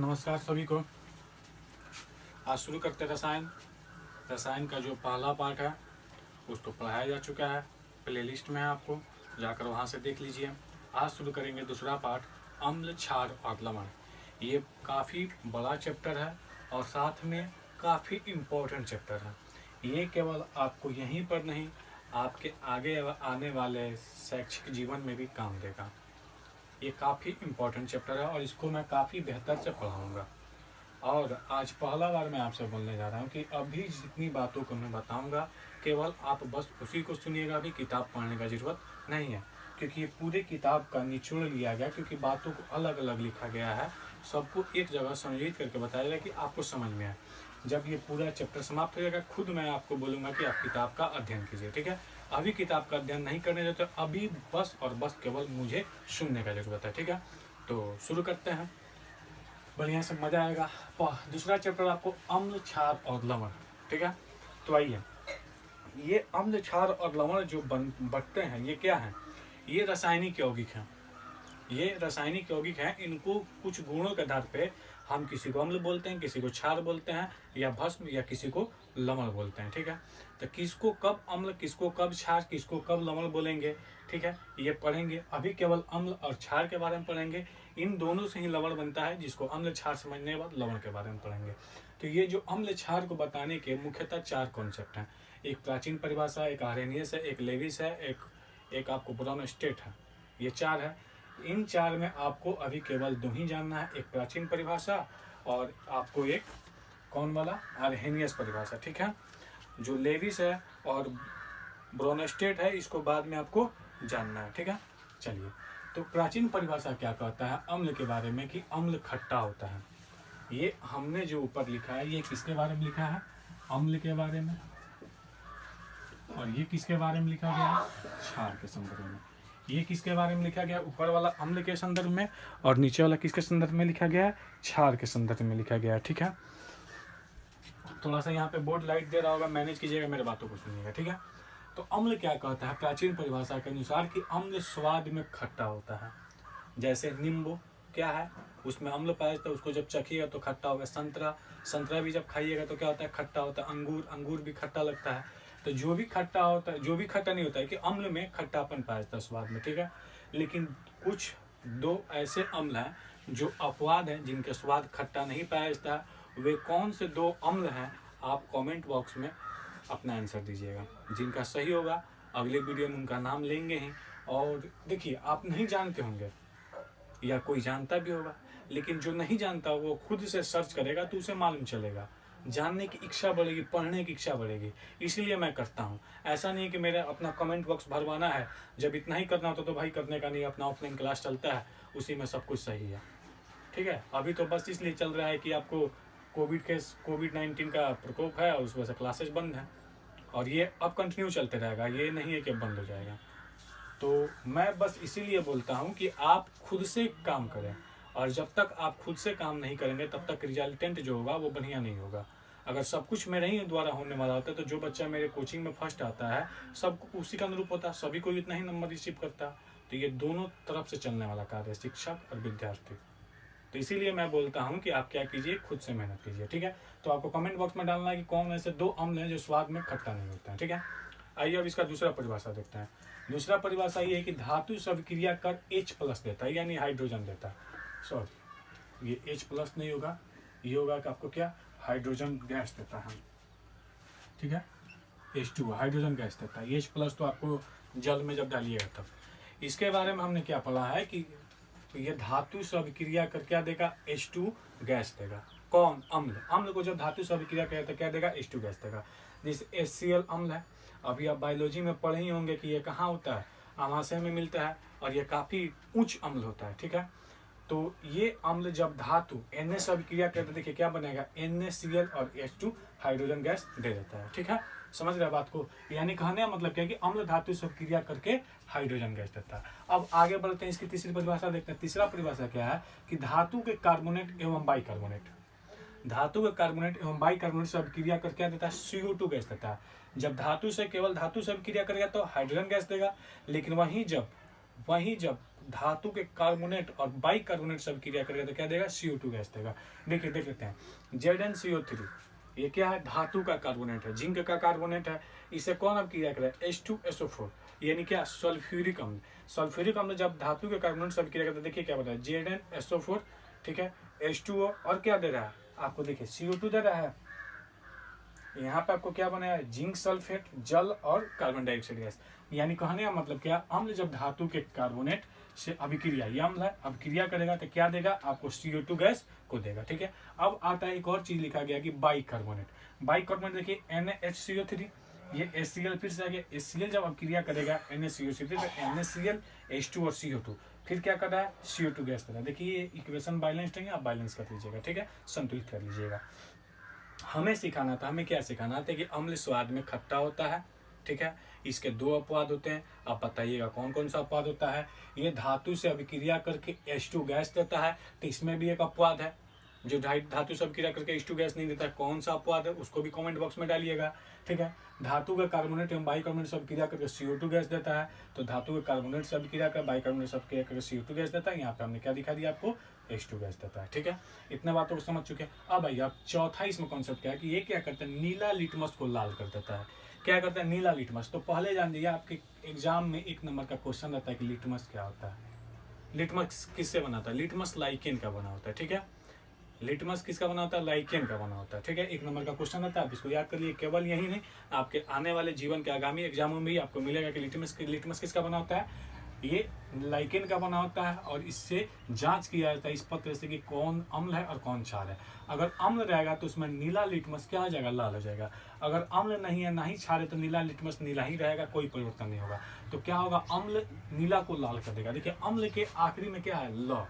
नमस्कार सभी को। आज शुरू करते रसायन। रसायन का जो पहला पार्ट है उसको पढ़ाया जा चुका है, प्लेलिस्ट में है, आपको जाकर वहाँ से देख लीजिए। आज शुरू करेंगे दूसरा पार्ट, अम्ल, क्षार और लवण। ये काफ़ी बड़ा चैप्टर है और साथ में काफ़ी इम्पोर्टेंट चैप्टर है। ये केवल आपको यहीं पर नहीं, आपके आगे आने वाले शैक्षिक जीवन में भी काम देगा। ये काफ़ी इम्पोर्टेंट चैप्टर है और इसको मैं काफ़ी बेहतर से पढ़ाऊँगा। और आज पहला बार मैं आपसे बोलने जा रहा हूँ कि अभी जितनी बातों को मैं बताऊँगा केवल आप बस उसी को सुनिएगा, अभी किताब पढ़ने का ज़रूरत नहीं है, क्योंकि ये पूरे किताब का निचोड़ लिया गया, क्योंकि बातों को अलग अलग लिखा गया है, सबको एक जगह संयोजित करके बताया जाएगा कि आपको समझ में आए। जब ये पूरा चैप्टर समाप्त हो जाएगा खुद मैं आपको बोलूँगा कि आप किताब का अध्ययन कीजिए, ठीक है। अभी किताब का अध्ययन नहीं करने देते, अभी बस और बस केवल मुझे सुनने का ज़रूरत है, ठीक है। तो शुरू करते हैं, बढ़िया से मज़ा आएगा। दूसरा चैप्टर आपको अम्ल, क्षार और लवण, ठीक है। तो आइए, ये अम्ल, क्षार और लवण जो बनते हैं ये क्या है? ये रासायनिक यौगिक हैं। ये रासायनिक यौगिक हैं, इनको कुछ गुणों के आधार पे हम किसी को अम्ल बोलते हैं, किसी को क्षार बोलते हैं, या भस्म, या किसी को लवण बोलते हैं, ठीक है। तो किसको कब अम्ल, किसको कब क्षार, किसको कब लवण बोलेंगे, ठीक है, ये पढ़ेंगे। अभी केवल अम्ल और क्षार के बारे में पढ़ेंगे। इन दोनों से ही लवण बनता है, जिसको अम्ल क्षार समझने के बाद लवण के बारे में पढ़ेंगे। तो ये जो अम्ल क्षार को बताने के मुख्यतः 4 कॉन्सेप्ट हैं। एक प्राचीन परिभाषा, एक आर्हेनियस है, एक लेविस है, एक आपको ब्रोनस्टेट है। ये 4 है। इन 4 में आपको अभी केवल 2 ही जानना है, एक प्राचीन परिभाषा और आपको एक कौन वाला, आर्हेनियस परिभाषा, ठीक है। जो लेविस है और ब्रोनस्टेट है इसको बाद में आपको जानना है, ठीक है। चलिए, तो प्राचीन परिभाषा क्या कहता है अम्ल के बारे में, कि अम्ल खट्टा होता है। ये हमने जो ऊपर लिखा है ये किसके बारे में लिखा है? अम्ल के बारे में। और ये किसके बारे में लिखा गया है? क्षार के संदर्भ में। ये किसके बारे में लिखा गया? ऊपर वाला अम्ल के संदर्भ में, और नीचे वाला किसके संदर्भ में लिखा गया है? क्षार के संदर्भ में लिखा गया है, ठीक है। थोड़ा सा यहाँ पे बोर्ड लाइट दे रहा होगा, मैनेज कीजिएगा, मेरे बातों को सुनिएगा, ठीक है। तो अम्ल क्या कहता है प्राचीन परिभाषा के अनुसार, कि अम्ल स्वाद में खट्टा होता है। जैसे नींबू क्या है, उसमें अम्ल पाया जाता है, उसको जब चखिएगा तो खट्टा होगा। संतरा भी जब खाइएगा तो क्या होता है? खट्टा होता है। अंगूर भी खट्टा लगता है। तो जो भी खट्टा होता है, जो भी खट्टा नहीं होता है, कि अम्ल में खट्टापन पाया जाता है स्वाद में, ठीक है। लेकिन कुछ 2 ऐसे अम्ल हैं जो अपवाद हैं, जिनके स्वाद खट्टा नहीं पाया जाता है। वे कौन से 2 अम्ल हैं? आप कमेंट बॉक्स में अपना आंसर दीजिएगा। जिनका सही होगा अगले वीडियो में उनका नाम लेंगे ही। और देखिए, आप नहीं जानते होंगे या कोई जानता भी होगा, लेकिन जो नहीं जानता वो खुद से सर्च करेगा तो उसे मालूम चलेगा। जानने की इच्छा बढ़ेगी, पढ़ने की इच्छा बढ़ेगी। इसीलिए मैं करता हूँ। ऐसा नहीं कि मेरा अपना कमेंट बॉक्स भरवाना है, जब इतना ही करना होता तो भाई करने का नहीं। अपना ऑफलाइन क्लास चलता है, उसी में सब कुछ सही है, ठीक है। अभी तो बस इसलिए चल रहा है कि आपको कोविड-19 का प्रकोप है और उस वजह से क्लासेस बंद हैं, और ये अब कंटिन्यू चलते रहेगा, ये नहीं है कि बंद हो जाएगा। तो मैं बस इसीलिए बोलता हूँ कि आप खुद से काम करें, और जब तक आप खुद से काम नहीं करेंगे तब तक रिजल्टेंट जो होगा वो बढ़िया नहीं होगा। अगर सब कुछ मेरे ही द्वारा होने वाला होता है तो जो बच्चा मेरे कोचिंग में फर्स्ट आता है सब उसी का अनुरूप होता है, सभी को इतना ही नंबर रिसीव करता है। तो ये दोनों तरफ से चलने वाला कार्य है, शिक्षक और विद्यार्थी। तो इसीलिए मैं बोलता हूँ कि आप क्या कीजिए, खुद से मेहनत कीजिए, ठीक है। तो आपको कमेंट बॉक्स में डालना है कि कौन ऐसे 2 अम्ल हैं जो स्वाद में खट्टा नहीं होता है, ठीक है। आइए अब इसका दूसरा परिभाषा देखते हैं। दूसरा परिभाषा ये है कि धातु सब क्रिया कर H+ देता है, यानी हाइड्रोजन देता है। सॉरी, ये H+ नहीं होगा, ये होगा कि आपको क्या, हाइड्रोजन गैस देता है, ठीक है। H2 हाइड्रोजन गैस देता है। H+ तो आपको जल में जब डालिएगा तब। इसके बारे में हमने क्या पढ़ा है कि ये धातु से अभिक्रिया कर क्या देगा? H2 गैस देगा। कौन? अम्ल को जब धातु से अभिक्रिया करेगा तो क्या देगा? H2 गैस देगा। जैसे HCl अम्ल है, अभी आप बायोलॉजी में पढ़े ही होंगे कि ये कहाँ होता है, आमाशय में मिलता है, और ये काफ़ी उच्च अम्ल होता है, ठीक है। तो ये अम्ल जब धातु Na से अभिक्रिया करते हैं, देखिए क्या बनेगा, NaCl और H2 हाइड्रोजन गैस दे देता है, ठीक है। समझ रहे बात को? यानी कहने का मतलब क्या है कि अम्ल धातु से अभिक्रिया करके हाइड्रोजन गैस देता है। अब आगे बढ़ते हैं, इसकी तीसरी परिभाषा देखते हैं। तीसरा परिभाषा क्या है कि धातु के कार्बोनेट एवं बाइकार्बोनेट, धातु के कार्बोनेट एवं बाइकार्बोनेट से अभिक्रिया कर क्या देता है? CO2 गैस देता है। जब धातु से केवल धातु से अभिक्रिया करेगा तो हाइड्रोजन गैस देगा, लेकिन वहीं जब वहीं जब धातु के कार्बोनेट और बाइकार्बोनेट सब क्रिया करेगा तो क्या देगा, CO2 गैस देगा। देखिए देख लेते हैं, ZnCO3 ये क्या है, धातु का कार्बोनेट है, जिंक का कार्बोनेट है। इसे कौन अब क्रिया करेगा, H2SO4 यानी क्या, सल्फ्यूरिक अम्ल। सल्फ्यूरिक अम्ल जब धातु के कार्बोनेट सब क्रिया करते हैं, देखिए क्या बता है, ZnSO4, ठीक है, H2O और क्या दे रहा है आपको, देखिए CO2 दे रहा है। यहाँ पे आपको क्या बनाया है, जिंक सल्फेट, जल और कार्बन डाइऑक्साइड गैस। यानी कहने का मतलब क्या, अम्ल जब धातु के कार्बोनेट से अभिक्रिया, ये अम्ल है, अभिक्रिया करेगा तो क्या देगा आपको, CO2 गैस को देगा। ठीक है, अब आता है एक और चीज लिखा गया कि बाइकार्बोनेट। बाइकार्बोनेट देखिए NaHCO3, ये HCl फिर से आ गया, HCl जब अभिक्रिया करेगा NaCO3 तो NaCl, H2 और CO2, फिर क्या कर रहा है, CO2 गैस दे रहा है। देखिए ये इक्वेशन बैलेंस्ड है, आप बैलेंस कर लीजिएगा। ठीक है, संतुलित कर लीजिएगा। हमें सिखाना था, हमें क्या सिखाना था कि अम्ल स्वाद में खट्टा होता है। ठीक है, इसके 2 अपवाद होते हैं, आप बताइएगा कौन कौन सा अपवाद होता है। ये धातु से अभिक्रिया करके H2 गैस देता है, तो इसमें भी एक अपवाद है। जो धातु से अभिक्रिया करके H2 गैस नहीं देता है, कौन सा अपवाद है उसको भी कमेंट बॉक्स में डालिएगा। ठीक है, धातु का कार्बोनेट एवं बाइकार्बोनेट से अभिक्रिया करके CO2 गैस देता है, तो धातु के कार्बोनेट से अभिक्रिया कर बाइकार्बोनेट से अभिक्रिया करके CO2 गैस देता है। यहाँ पे हमने क्या दिखा दिया आपको, H2 गैस देता है। ठीक है, इतने बातों को समझ चुके हैं। अब आइए अब चौथा इसमें कॉन्सेप्ट क्या है कि ये क्या करता है, नीला लिटमस को लाल कर देता है। क्या करता है, नीला लिटमस। तो पहले जान दीजिए, आपके एग्जाम में 1 नंबर का क्वेश्चन रहता है कि लिटमस क्या होता है। लिटमस किससे बना होता है, लिटमस लाइकेन का बना होता है। ठीक है, लिटमस किसका बना होता है, लाइकेन का बना होता है। ठीक है, 1 नंबर का क्वेश्चन रहता है, आप इसको याद कर लिए। केवल यही नहीं, आपके आने वाले जीवन के आगामी एग्जामों में भी आपको मिलेगा कि लिटमस किसका बना होता है, ये लाइकेन का बना होता है। और इससे जांच किया जाता है इस पत्र से कि कौन अम्ल है और कौन क्षार है। अगर अम्ल रहेगा तो उसमें नीला लिटमस क्या हो जाएगा, लाल हो जाएगा। अगर अम्ल नहीं है, ना ही क्षार है, तो नीला लिटमस नीला ही रहेगा, कोई परिवर्तन नहीं होगा। तो क्या होगा, अम्ल नीला को लाल कर देगा। देखिए अम्ल के आखिरी में क्या है, ल,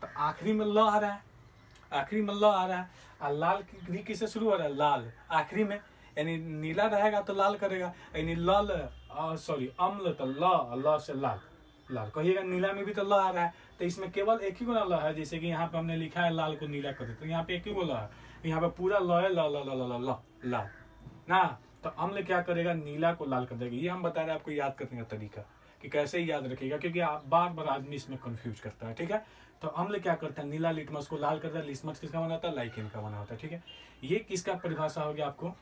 तो आखिरी में ल आ रहा है, आखिरी में ल आ रहा है। और लाल भी किससे शुरू हो रहा है, लाल आखिरी में, यानी नीला रहेगा तो लाल करेगा, यानी लाल अम्ल तो ल से लाल, लाल कहिएगा। नीला में भी तो ल आ रहा है, तो इसमें केवल एक ही गुना ल है। जैसे कि यहाँ पे हमने लिखा है लाल को नीला कर देते, तो यहाँ पे एक ही गो ल है, यहाँ पे पूरा ल है, लाल ना। तो अम्ल क्या करेगा, नीला को लाल कर देगा। ये हम बता रहे हैं आपको याद करने का तरीका कि कैसे याद रखिएगा, क्योंकि आप बार आदमी इसमें कंफ्यूज करता है। ठीक है, तो अम्ल क्या करता है, नीला लिटमस को लाल करता है। लिटमस किसका बना होता है, लाइकेन का बना होता है। ठीक है, ये किसका परिभाषा हो गया आपको,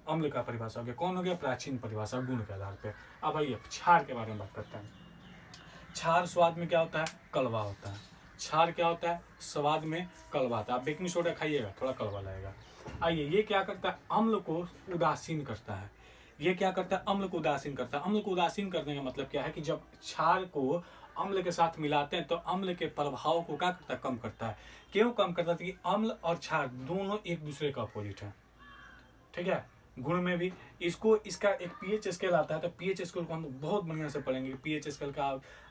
अम्ल का परिभाषा हो गया। कौन हो गया, प्राचीन परिभाषा, गुण के आधार पे। अब आइए क्षार के बारे में बात करते हैं। क्षार स्वाद में क्या होता है, कड़वा होता है। क्षार क्या होता है, स्वाद में कड़वा होता है। आप बेकिंग सोडा खाइएगा, थोड़ा कड़वा लगेगा। आइए, ये क्या करता है, अम्ल को उदासीन करता है। ये क्या करता है, अम्ल को उदासीन करता है। अम्ल को उदासीन करने का मतलब क्या है कि जब क्षार को अम्ल के साथ मिलाते हैं तो अम्ल के प्रभाव को क्या करता है, कम करता है। क्यों कम करता है, कि अम्ल और क्षार दोनों एक दूसरे का अपोजिट है। ठीक है, गुण में भी इसको, इसका एक पीएच स्केल आता है, तो पीएच स्केल को हम बहुत बढ़िया से पढ़ेंगे। पीएच स्केल का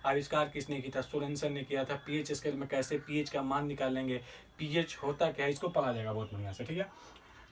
आविष्कार किसने किया था, सोरेनसन ने किया था। पीएच स्केल में कैसे पीएच का मान निकालेंगे, पीएच होता क्या है, इसको पढ़ा जाएगा बहुत बढ़िया से। ठीक है,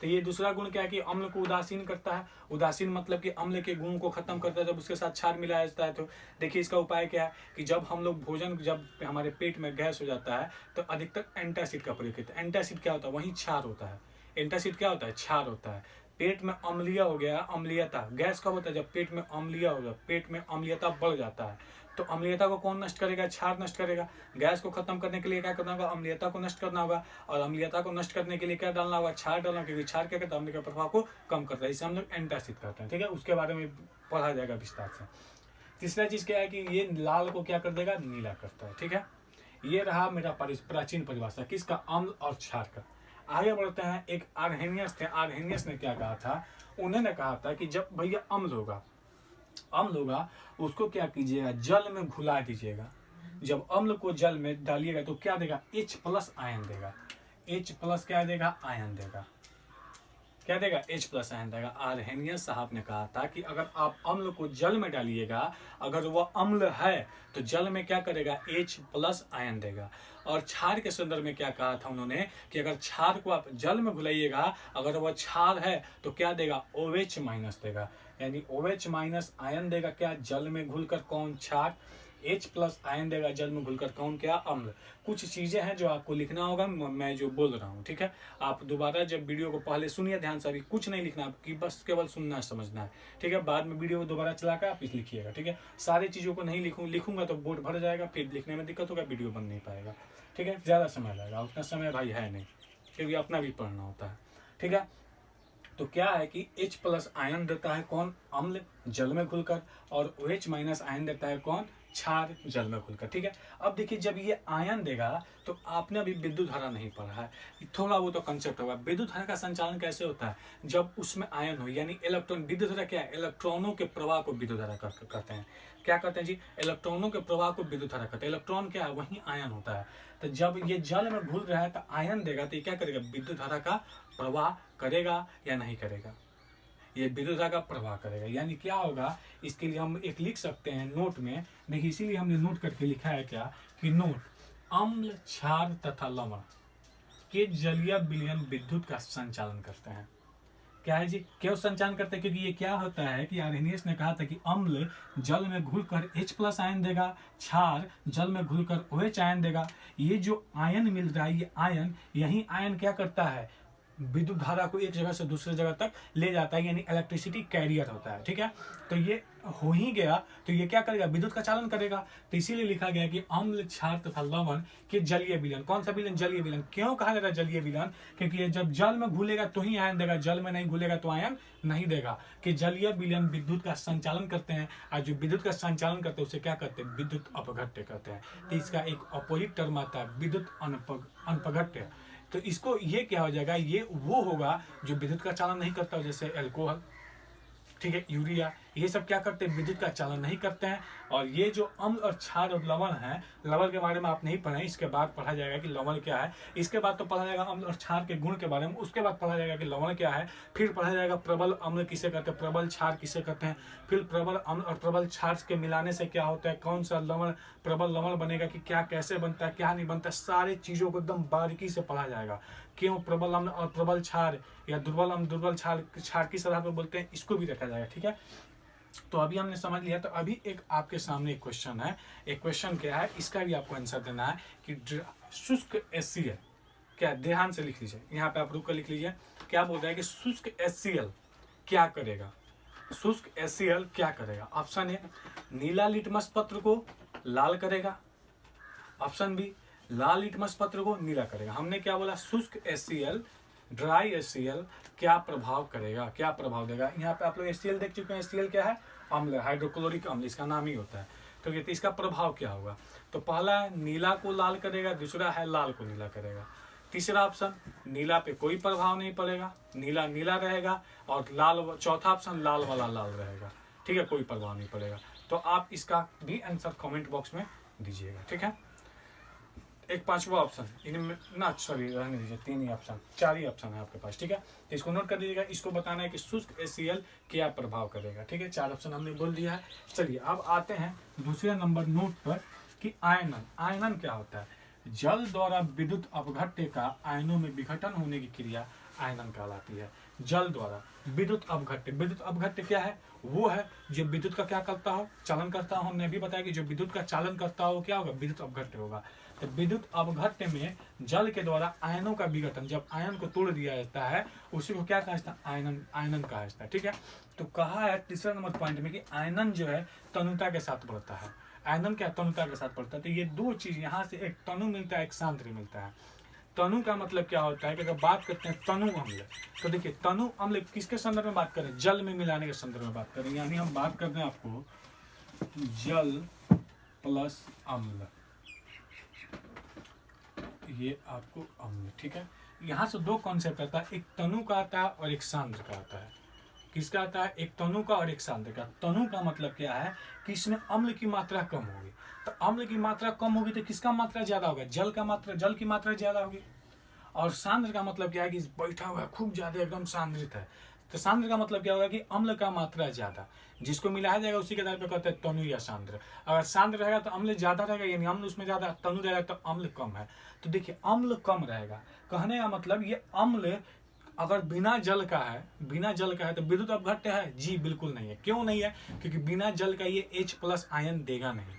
तो ये दूसरा गुण क्या है कि अम्ल को उदासीन करता है। उदासीन मतलब कि अम्ल के गुण को खत्म करता है जब उसके साथ क्षार मिलाया जाता है। तो देखिए इसका उपाय क्या है कि जब हम लोग भोजन, जब हमारे पेट में गैस हो जाता है तो अधिकतर एंटासिड का प्रयोग करते हैं। एंटासिड क्या होता है, वहीं क्षार होता है। एंटासिड क्या होता है, क्षार होता है। पेट में अम्लीय हो गया, अम्लीयता। गैस कब होता है, जब पेट में अम्लीय हो गया, पेट में अम्लीयता बढ़ जाता है। तो अम्लीयता को कौन नष्ट करेगा, क्षार नष्ट करेगा। गैस को खत्म करने के लिए क्या करना होगा, अम्लीयता को नष्ट करना होगा। और अम्लीयता को नष्ट करने के लिए क्या डालना होगा, क्षार डालना, क्योंकि क्षार क्या करता है, अम्ल के प्रभाव को कम करता है। इसे हम लोग एंटासिड करते हैं। ठीक है, उसके बारे में पढ़ा जाएगा विस्तार से। तीसरा चीज क्या है कि ये लाल को क्या कर देगा, नीला करता है। ठीक है, ये रहा मेरा प्राचीन परिभाषा किसका, अम्ल और क्षार का। आगे बढ़ते हैं, एक आर्हेनियस थे। आर्हेनियस ने क्या कहा था, उन्होंने कहा था कि जब भैया अम्ल होगा उसको क्या कीजिएगा, जल में घुला दीजिएगा। जब अम्ल को जल में डालिएगा तो क्या देगा, H+ आयन देगा। H+ क्या देगा, आयन देगा। क्या देगा, H+ आयन देगा। आर्हेनियस साहब ने कहा था कि अगर आप अम्ल को जल में डालिएगा, अगर वह अम्ल है तो जल में क्या करेगा, H+ आयन देगा। और क्षार के संदर्भ में क्या कहा था उन्होंने कि अगर क्षार को आप जल में घुलाइएगा, अगर वह क्षार है तो क्या देगा, OH- देगा। यानी OH- आयन देगा, क्या, जल में घुलकर। कौन, क्षार। H प्लस आयन देगा जल में घुलकर कौन, क्या, अम्ल। कुछ चीजें हैं जो आपको लिखना होगा, मैं जो बोल रहा हूँ, ठीक है। आप दोबारा जब वीडियो को पहले सुनिए ध्यान से, अभी कुछ नहीं लिखना आपकी, बस केवल सुनना समझना है, ठीक है। बाद में वीडियो को दोबारा चलाकर आप इस लिखिएगा, ठीक है। सारी चीजों को नहीं लिखूंगा तो बोर्ड भर जाएगा, फिर लिखने में दिक्कत होगा, वीडियो बन नहीं पाएगा, ठीक है। ज्यादा समय लगेगा, उतना समय भाई है नहीं, क्योंकि अपना भी पढ़ना होता है, ठीक है। तो क्या है कि H प्लस आयन देता है कौन, अम्ल, जल में घुलकर, और OH माइनस आयन देता है कौन, क्षार, जल में घुलकर, ठीक है। अब देखिए जब ये आयन देगा तो आपने अभी विद्युत धारा नहीं पढ़ा है, थोड़ा वो तो कंसेप्ट होगा। विद्युत धारा का संचालन कैसे होता है, जब उसमें आयन हो, यानी इलेक्ट्रॉन। विद्युत धारा क्या है, इलेक्ट्रॉनों के प्रवाह को विद्युत धारा कहते हैं। क्या कहते हैं जी, इलेक्ट्रॉनों के प्रवाह को विद्युत धारा कहते हैं। इलेक्ट्रॉन क्या है, वही आयन होता है। तो जब ये जल में घुल रहा है तो आयन देगा, तो ये क्या करेगा, विद्युत धारा का प्रवाह करेगा या नहीं करेगा, ये विद्युत धारा का प्रवाह करेगा। यानी क्या होगा, इसके लिए हम एक लिख सकते हैं नोट में, देखिए इसीलिए हमने नोट करके लिखा है क्या, कि नोट, अम्ल, क्षार तथा लवण के जलीय विलयन विद्युत का संचालन करते हैं। क्या है जी, क्यों संचालन करते हैं, क्योंकि ये क्या होता है कि आर्हेनियस ने कहा था कि अम्ल जल में घुलकर H प्लस आयन देगा, क्षार जल में घुलकर OH आयन देगा। ये जो आयन मिल रहा है, ये आयन, यही आयन क्या करता है, विद्युत धारा को एक जगह से दूसरे जगह तक ले जाता है, यानी इलेक्ट्रिसिटी कैरियर होता है, ठीक है। तो ये हो ही गया, तो ये क्या करेगा, विद्युत का चालन करेगा। तो इसीलिए लिखा गया कि अम्ल, क्षार तथा लवण के जलीय विलयन। कौन सा विलयन, जलीय विलयन। क्यों कहा जाता है जलीय विलयन, क्योंकि ये जब जल में घुलेगा तो ही आयन देगा, जल में नहीं घुलेगा तो आयन नहीं देगा। कि जलीय विलयन विद्युत का संचालन करते हैं, और जो विद्युत का संचालन करते हैं उसे क्या कहते हैं, विद्युत अपघट्य कहते हैं। तो इसका एक अपोजिट टर्म आता है, विद्युत अपघट्य। तो इसको ये क्या हो जाएगा, ये वो होगा जो विद्युत का चालन नहीं करता, जैसे अल्कोहल, ठीक है, यूरिया, ये सब क्या करते हैं, विद्युत का चालन नहीं करते हैं। और ये जो अम्ल और क्षार और लवण है, लवण के बारे में आप नहीं पढ़े, इसके बाद पढ़ा जाएगा कि लवण क्या है। इसके बाद तो पढ़ा जाएगा अम्ल और क्षार के गुण के बारे में, उसके बाद पढ़ा जाएगा कि लवण क्या है। फिर पढ़ा जाएगा प्रबल अम्ल किसे कहते हैं, प्रबल क्षार किसे कहते हैं। फिर प्रबल अम्ल और प्रबल क्षार के मिलाने से क्या होता है, कौन सा लवण, प्रबल लवण बनेगा, कि क्या कैसे बनता है, क्या नहीं बनता, सारी चीजों को एकदम बारीकी से पढ़ा जाएगा। क्यों प्रबल अम्ल और प्रबल क्षार, या दुर्बल अम्ल दुर्बल क्षार किस आधार पर बोलते हैं, इसको भी रखा जाएगा, ठीक है। तो अभी हमने समझ लिया। तो अभी एक आपके सामने एक क्वेश्चन है, एक क्वेश्चन क्या है, इसका भी आपको आंसर देना है कि शुष्क HCl क्या, ध्यान से लिख लीजिए, यहाँ पे आप रुक कर लिख लीजिए। क्या बोल रहा है कि शुष्क HCl क्या करेगा, शुष्क HCl क्या करेगा। ऑप्शन ए, नीला लिटमस पत्र को लाल करेगा। ऑप्शन बी, लाल लिटमस पत्र को नीला करेगा। हमने क्या बोला, शुष्क HCl, ड्राई HCl क्या प्रभाव करेगा, क्या प्रभाव देगा। यहाँ पे आप लोग HCl देख चुके हैं, HCl क्या है, अम्ल, हाइड्रोक्लोरिक अम्ल, इसका नाम ही होता है। तो ये इसका प्रभाव क्या होगा, तो पहला है नीला को लाल करेगा, दूसरा है लाल को नीला करेगा। तीसरा ऑप्शन, नीला पे कोई प्रभाव नहीं पड़ेगा, नीला नीला रहेगा, और लाल, चौथा ऑप्शन लाल वाला लाल रहेगा, ठीक है, कोई प्रभाव नहीं पड़ेगा। तो आप इसका भी आंसर कमेंट बॉक्स में दीजिएगा, ठीक है। एक पांचवा ऑप्शन, इनमें ना, सॉरी रहने दीजिए, 3 ही ऑप्शन, 4 ही ऑप्शन है आपके पास, ठीक है। तो इसको नोट कर दीजिएगा, इसको बताना है कि शुष्क HCl क्या प्रभाव करेगा, ठीक है। 4 ऑप्शन हमने बोल दिया है। चलिए अब आते हैं दूसरे नंबर नोट पर कि आयनन। आयनन क्या होता है, जल द्वारा विद्युत अपघट्य का आयनों में विघटन होने की क्रिया आयनन कहलाती है। जल द्वारा विद्युत अपघट्य, विद्युत अपघट्य क्या है, वो है जो विद्युत का क्या करता हो, चालन करता हो। हमने अभी बताया कि जो विद्युत का चालन करता हो क्या होगा, विद्युत अपघट्य होगा। तो विद्युत अपघट्य में जल के द्वारा आयनों का विघटन, जब आयन को तोड़ दिया जाता है उसी को क्या कहा जाता है, आयनन, आयनन कहा जाता है, ठीक है। तो कहा है तीसरा नंबर पॉइंट में कि आयनन जो है तनुता के साथ बढ़ता है। आयनन क्या, तनुता के साथ बढ़ता है। तो ये दो चीज, यहाँ से एक तनु मिलता है, एक सांद्र मिलता है। तनु का मतलब क्या होता है कि अगर बात करते हैं तनु अम्ल, तो देखिए तनु अम्ल किसके संदर्भ में बात करें, जल में मिलाने के संदर्भ में बात करें। यानी हम बात करते हैं आपको जल प्लस अम्ल, ये आपको अम्ल, ठीक है। यहाँ से 2 कॉन्सेप्ट आता है, एक तनु का आता है और एक सांद्र का आता है। किसका आता है, एक तनु का और एक सांद्र का। तनु का मतलब क्या है कि इसमें अम्ल की मात्रा कम होगी। तो अम्ल की मात्रा कम होगी तो किसका मात्रा ज्यादा होगा, जल का मात्रा, जल की मात्रा ज्यादा होगी। और सांद्र का मतलब क्या है कि बैठा हुआ है खूब ज्यादा एकदम सांद्रित है। तो सांद्र का मतलब क्या होगा कि अम्ल का मात्रा ज्यादा, जिसको मिलाया जाएगा उसी के आधार पर कहते हैं तनु या सांद्र। अगर सांद्र रहेगा तो अम्ल ज्यादा रहेगा, यानी अम्ल उसमें ज्यादा, तनु रहेगा तो अम्ल कम है। तो देखिए अम्ल कम रहेगा, कहने का मतलब ये अम्ल अगर बिना जल का है, बिना जल का है तो विद्युत अपघट्य है, जी बिल्कुल नहीं है। क्यों नहीं है, क्योंकि बिना जल का ये H+ आयन देगा नहीं,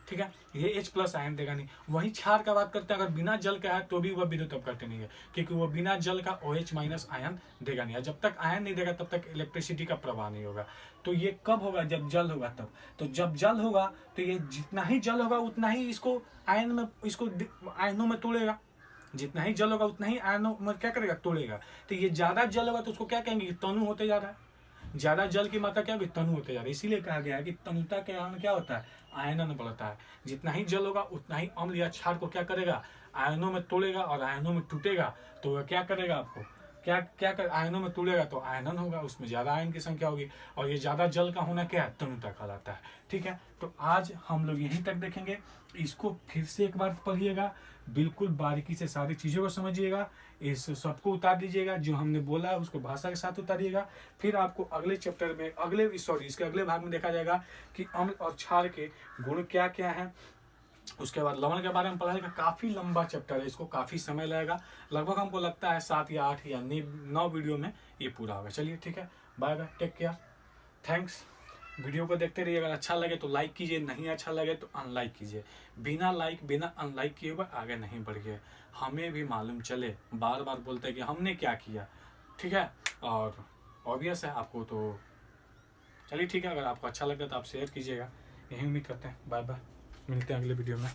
ठीक है, ये H प्लस आयन देगा नहीं। वही क्षार का बात करते हैं, अगर बिना जल का है तो भी वह विद्युत अपघट्य नहीं है, क्योंकि वो बिना जल का OH माइनस आयन देगा नहीं। जब तक आयन नहीं देगा तब तक इलेक्ट्रिसिटी का प्रवाह नहीं होगा। तो ये कब होगा? जब जल होगा तब। तो जब जल होगा तो ये जितना ही जल होगा उतना ही इसको आयन में, इसको आयनों में तोड़ेगा। जितना ही जल होगा उतना ही आयनों में क्या करेगा? तोड़ेगा। तो ये ज्यादा जल होगा तो उसको क्या कहेंगे? तनु होते जा रहा है। ज्यादा जल की मात्रा क्या होगी? तनु होते जा रही है। इसीलिए कहा गया है कि तनुता के कारण क्या होता है? आयनन बढ़ता है। जितना ही जल होगा उतना ही अम्ल या क्षार को क्या करेगा? आयनों में तोड़ेगा, और आयनों में टूटेगा तो वह क्या करेगा? आपको क्या क्या कर, आयनों में तोड़ेगा तो आयनन होगा, उसमें ज्यादा आयन की संख्या होगी। और ये ज्यादा जल का होना क्या है? तनुता कहलाता है। ठीक है, तो आज हम लोग यहीं तक देखेंगे। इसको फिर से एक बार पढ़िएगा, बिल्कुल बारीकी से सारी चीज़ों को समझिएगा, इस सबको उतार लीजिएगा, जो हमने बोला है उसको भाषा के साथ उतारिएगा। फिर आपको अगले चैप्टर में, इसके अगले भाग में देखा जाएगा कि अम्ल और क्षार के गुण क्या क्या हैं। उसके बाद लवण के बारे में पढ़ाएगा। काफ़ी लंबा चैप्टर है, इसको काफ़ी समय लगेगा। लगभग हमको लगता है 7 या 8 या 9 वीडियो में ये पूरा होगा। चलिए ठीक है, bye bye, take care, thanks. Video को देखते रहिए। अगर अच्छा लगे तो लाइक कीजिए, नहीं अच्छा लगे तो अनलाइक कीजिए। बिना लाइक बिना अनलाइक किए हुए आगे नहीं बढ़िए। हमें भी मालूम चले, बार बार बोलते हैं कि हमने क्या किया। ठीक है, और ऑब्वियस है आपको तो। चलिए ठीक है, अगर आपको अच्छा लगे तो आप शेयर कीजिएगा। यही उम्मीद करते हैं। बाय बाय, मिलते हैं अगले वीडियो में।